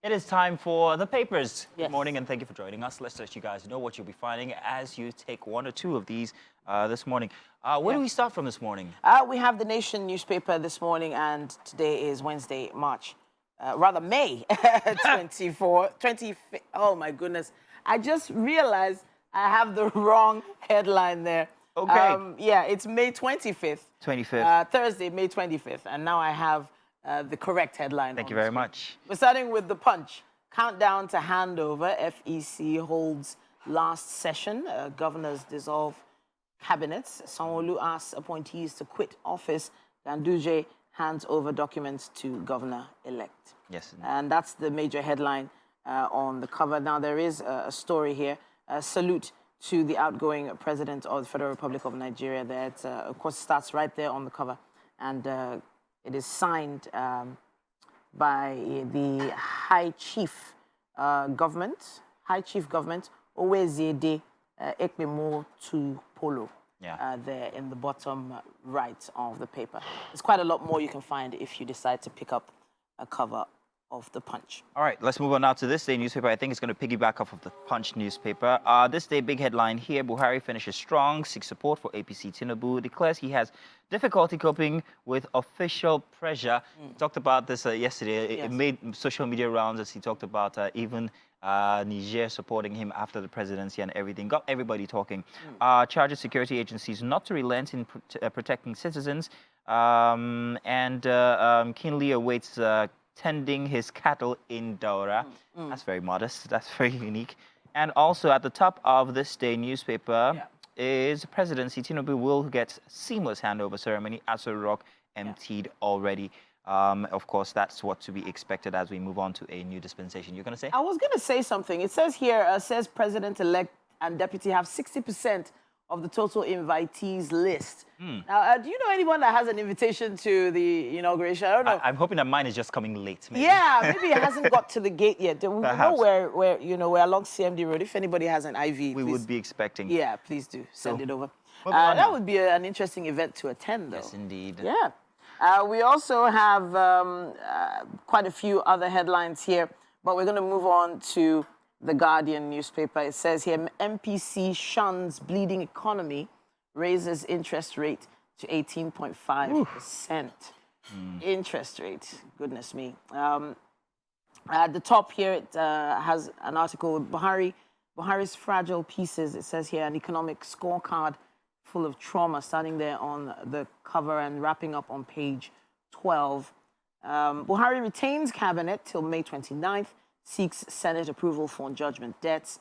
It is time for the papers. Yes. Good morning and thank you for joining us. Let's let you guys know what you'll be finding as you take one or two of these this morning. Where do we start from this morning? We have the Nation newspaper this morning, and today is Wednesday, May 25th. Oh my goodness. I just realized I have the wrong headline there. Okay. Yeah, it's May 25th. 25th. Thursday, May 25th. And now I have the correct headline. Thank you very much. We're starting with the Punch. Countdown to handover. FEC holds last session. Governors dissolve cabinets. Sanwo-Olu asks appointees to quit office. Ganduje hands over documents to governor-elect. Yes. And that's the major headline on the cover. Now, there is a story here. A salute to the outgoing president of the Federal Republic of Nigeria. That, of course, starts right there on the cover. And it is signed by the High Chief Government, Oweziede Ekpemo to Polo. Yeah. There in the bottom right of the paper. There's quite a lot more you can find if you decide to pick up a cover of the Punch. All right, let's move on now to this day newspaper. I think it's going to piggyback off of the Punch newspaper. This day, big headline here. Buhari finishes strong, seeks support for APC. Tinubu declares he has difficulty coping with official pressure. We talked about this yesterday. Yes. It made social media rounds as he talked about even Niger supporting him after the presidency and everything. Got everybody talking. Charges security agencies not to relent in protecting citizens and keenly awaits tending his cattle in Daura. That's very modest. That's very unique. And also at the top of this day newspaper is presidency. Tinubu will get seamless handover ceremony. Aso Rock emptied already. Of course, that's what to be expected as we move on to a new dispensation. You're going to say? I was going to say something. It says here, says President-elect and Deputy have 60% of the total invitees list. Now, do you know anyone that has an invitation to the inauguration? I don't know. I'm hoping that mine is just coming late. Maybe. Yeah, maybe it hasn't got to the gate yet. We know where we're along CMD Road. If anybody has an IV, we would be expecting. Yeah, please do send it over. That would be an interesting event to attend, though. Yes, indeed. Yeah. We also have quite a few other headlines here, but we're going to move on to the Guardian newspaper. It says here, MPC shuns bleeding economy, raises interest rate to 18.5%. Interest rate, goodness me. At the top here, it has an article with Buhari's fragile pieces. It says here, an economic scorecard full of trauma, starting there on the cover and wrapping up on page 12. Buhari retains cabinet till May 29th, seeks Senate approval for judgment debts,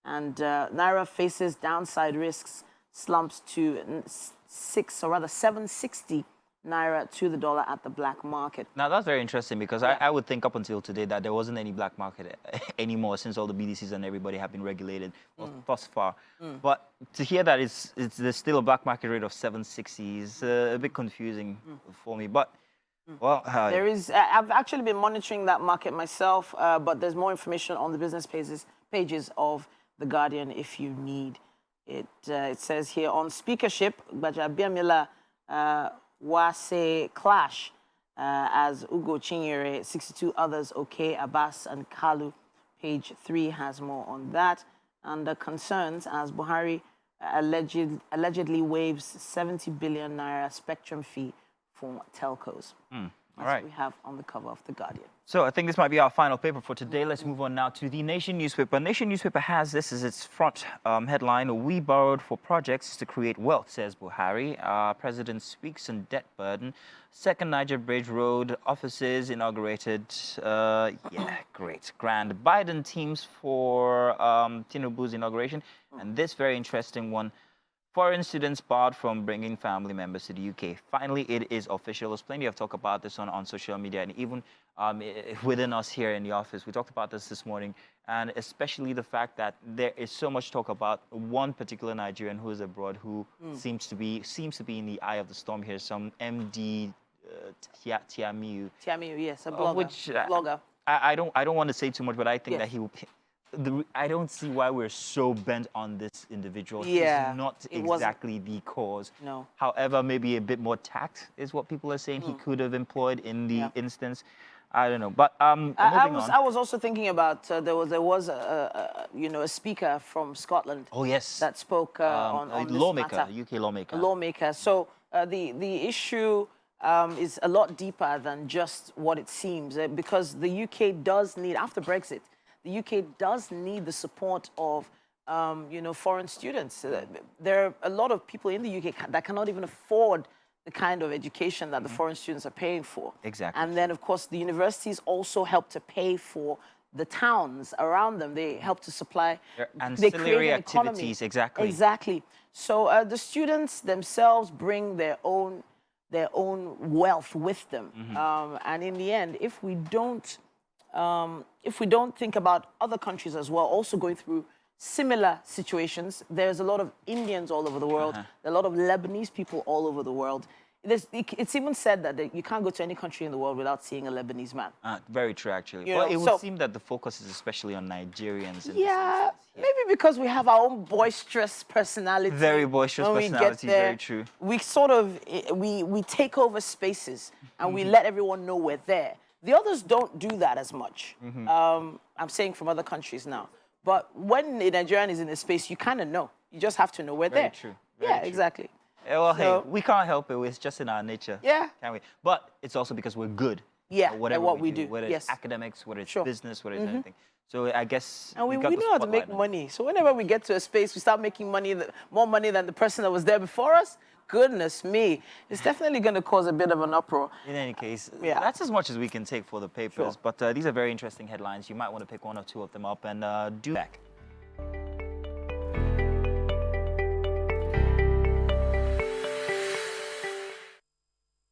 and Naira faces downside risks, slumps to 760 Naira to the dollar at the black market. Now, that's very interesting because I would think up until today that there wasn't any black market anymore since all the BDCs and everybody have been regulated thus far. But to hear that there's still a black market rate of 760 is a bit confusing for me. But, well... there is... I've actually been monitoring that market myself, but there's more information on the business pages of The Guardian if you need it. It says here, on speakership, Gbajabiamila Wase clash as Ugo Chinyere, 62 others, okay, Abbas and Kalu. Page 3 has more on that. And the concerns as Buhari allegedly waives 70 billion Naira spectrum fee for telcos. That's what we have on the cover of The Guardian. So I think this might be our final paper for today. Let's move on now to the Nation newspaper. Nation newspaper has this as its front headline. We borrowed for projects to create wealth, says Buhari. President speaks on debt burden. Second Niger Bridge Road offices inaugurated. Great. Grand. Biden teams for Tinubu's inauguration. And this very interesting one. Foreign students barred from bringing family members to the UK. Finally, it is official. There's plenty of talk about this on social media and even within us here in the office. We talked about this morning, and especially the fact that there is so much talk about one particular Nigerian who is abroad who seems to be in the eye of the storm here. Some MD Tiamiu. Tiamiu, yes, a blogger. Blogger. I don't want to say too much, but I think that he will. I don't see why we're so bent on this individual. Yeah, he's not exactly the cause. No. However, maybe a bit more tact is what people are saying he could have employed in the instance. I don't know. But moving on. I was also thinking about there was a speaker from Scotland. Oh yes. That spoke on a this lawmaker, matter. UK lawmaker. A lawmaker. So the issue is a lot deeper than just what it seems, because the UK does need, after Brexit, the UK does need the support of foreign students. There are a lot of people in the UK that cannot even afford the kind of education that the foreign students are paying for. Exactly. And then, of course, the universities also help to pay for the towns around them. They help to supply. Ancillary activities, exactly. Exactly. So the students themselves bring their own wealth with them. And in the end, if we don't think about other countries as well, also going through similar situations. There's a lot of Indians all over the world. There are a lot of Lebanese people all over the world. It's even said that you can't go to any country in the world without seeing a Lebanese man. Very true, actually. Well, it would seem that the focus is especially on Nigerians. Yeah, maybe because we have our own boisterous personality. Very boisterous personality, very true. We sort of, we take over spaces and we let everyone know we're there. The others don't do that as much. I'm saying from other countries now. But when a Nigerian is in a space, you kind of know. You just have to know we're there. True. Very true. Exactly. Well, so, hey, we can't help it. It's just in our nature. Yeah. Can we? But it's also because we're good. Yeah, at whatever what we do. Whether it's academics, whether it's business, whether it's anything. So I guess and we know how to make money. So whenever we get to a space, we start making money, more money than the person that was there before us. Goodness me, it's definitely going to cause a bit of an uproar. In any case, that's as much as we can take for the papers. But these are very interesting headlines. You might want to pick one or two of them up and do back.